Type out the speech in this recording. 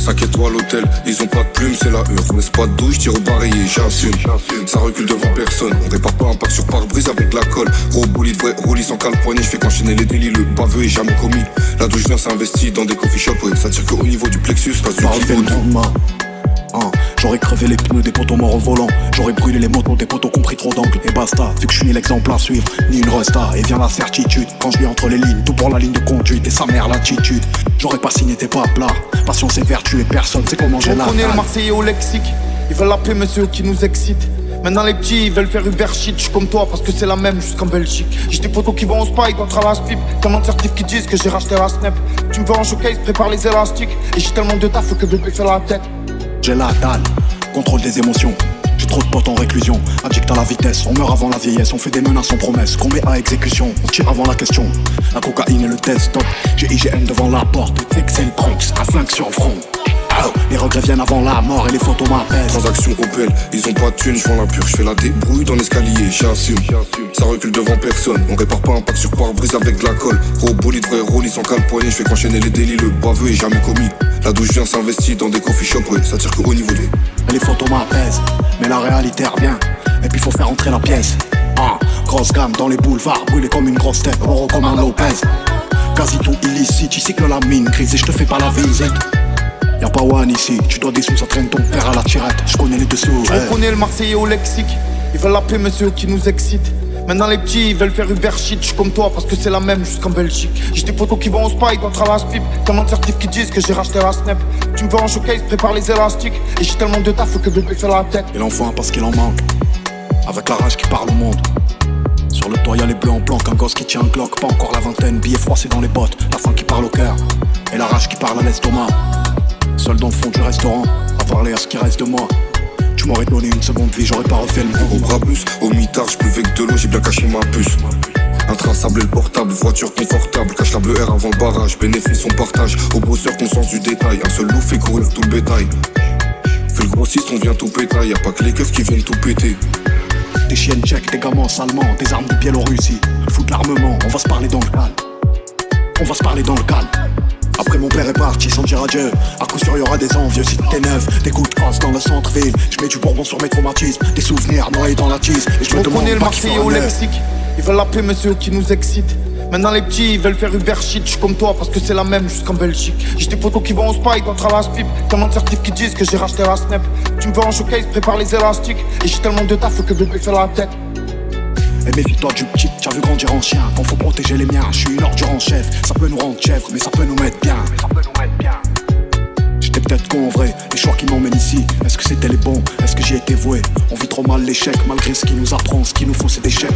5 étoiles l'hôtel, ils ont pas de plumes, c'est la hure. Laisse pas de douche, tire au barillet, j'assume. Ça recule devant personne, on répare pas un pack sur pare-brise avec la colle. Gros bolide, vrai roulis sans cale poignet, j'fais qu'enchaîner les délits, le baveux est jamais commis. Là d'où je viens, c'est investi dans des coffee shops, ouais. Ça tire qu'au niveau du plexus, reste du kiff J'aurais crevé les pneus des poteaux morts au volant. J'aurais brûlé les motos des poteaux compris trop d'angles. Et basta, vu que je suis ni l'exemple à suivre, ni une resta. Et vient la certitude, quand je lis entre les lignes, tout pour la ligne de conduite et sa mère l'attitude. J'aurais pas signé tes pas plats. Passion c'est vertu et personne c'est comment j'ai la. On connaît le Marseillais au lexique. Ils veulent l'appeler monsieur qui nous excite. Maintenant les petits ils veulent faire Uber shit. J'suis comme toi parce que c'est la même jusqu'en Belgique. J'ai des potos qui vont au spike contre la spip. Tellement de certifs qui disent que j'ai racheté la snap. Tu me veux en showcase, prépare les élastiques. Et j'ai tellement de taf que bébé fait la tête. J'ai la dalle, contrôle des émotions. J'ai trop de potes en réclusion, addict à la vitesse. On meurt avant la vieillesse, on fait des menaces sans promesses. Qu'on met à exécution, on tire avant la question. La cocaïne et le desktop, j'ai IGN devant la porte. Excel Bronx, un flingue sur le front. Oh, les regrets viennent avant la mort et les photos m'appellent. Transaction Opel, ils ont pas de thunes, j'vends la pure. J'fais la débrouille dans l'escalier, j'assume. Ça recule devant personne, on répare pas un pack sur pare-brise avec de la colle. Gros bolide, vrai roulis sans cale poignet, j'fais qu'enchaîner les délits, le baveux est jamais commis. Là d'où je viens s'investit dans des coffee shops, ouais. Ça tire qu'au niveau des. Les photos m'apaisent, mais la réalité revient. Et puis faut faire entrer la pièce. Grosse gamme dans les boulevards, brûlé comme une grosse tête, oro comme un Lopez. Quasi tout illicite, ici que la mine grise et je te fais pas la visite. Y'a pas one ici, tu dois des sous, ça traîne ton père à la tirette. Je connais les dessous. On connaît le Marseillais au lexique. Ils veulent l'appeler monsieur qui nous excite. Maintenant les petits ils veulent faire Uber shit. J'suis comme toi parce que c'est la même jusqu'en Belgique. J'ai des potos qui vont au spike contre la spip. Tellement de certifs qui disent que j'ai racheté la snap. Tu me veux en showcase, prépare les élastiques. Et j'ai tellement de taf que bébé fait la tête. Il en faut un parce qu'il en manque. Avec la rage qui parle au monde. Sur le toit y'a les bleus en planque. Un gosse qui tient un Glock, pas encore la vingtaine. Billets froissés dans les bottes. La faim qui parle au cœur. Et la rage qui parle à l'estomac. Seul dans le fond du restaurant, à parler à ce qui reste de moi. Tu m'aurais donné une seconde vie, j'aurais pas refait le monde. Au Brabus, au mitard, j'buvais que de l'eau, j'ai bien caché ma puce. Intraçable et le portable, voiture confortable. Cache la bleu air avant le barrage, bénéfice on partage. Au bosseur conscience du détail, un seul loup fait courir tout le bétail. Fais le grossiste, on vient tout pétail, y'a pas que les keufs qui viennent tout péter. Des chiennes tchèques, des gamins allemands, des armes de Biélorussie. Fout de l'armement, on va se parler dans le calme. On va se parler dans le calme. Après mon père est parti sans dire adieu. À coup sûr y'aura des envieux si t'es neuf. Des coups de crosse dans le centre-ville. J'mets du bourbon sur mes traumatismes. Des souvenirs noyés dans la tise. Et je me demande le pas qui Marseillais fera au l'heure. lexique. Ils veulent l'appeler monsieur qui nous excite. Maintenant les petits ils veulent faire Uber shit. J'suis comme toi parce que c'est la même jusqu'en Belgique. J'ai des potos qui vont au spike contre la spip. Tellement de certifs qui disent que j'ai racheté la snap. Tu me veux en showcase, prépare les élastiques. Et j'ai tellement de taf que bébé fait la tête. Et méfie-toi du petit, t'as vu grandir en chien. Quand faut protéger les miens, je suis une ordure en chef. Ça peut nous rendre chèvres, mais ça peut nous mettre bien. J'étais peut-être con en vrai, les choix qui m'emmènent ici. Est-ce que c'était les bons, est-ce que j'y étais voué? On vit trop mal l'échec, malgré ce qui nous apprend. Ce qu'il nous faut c'est des chèques.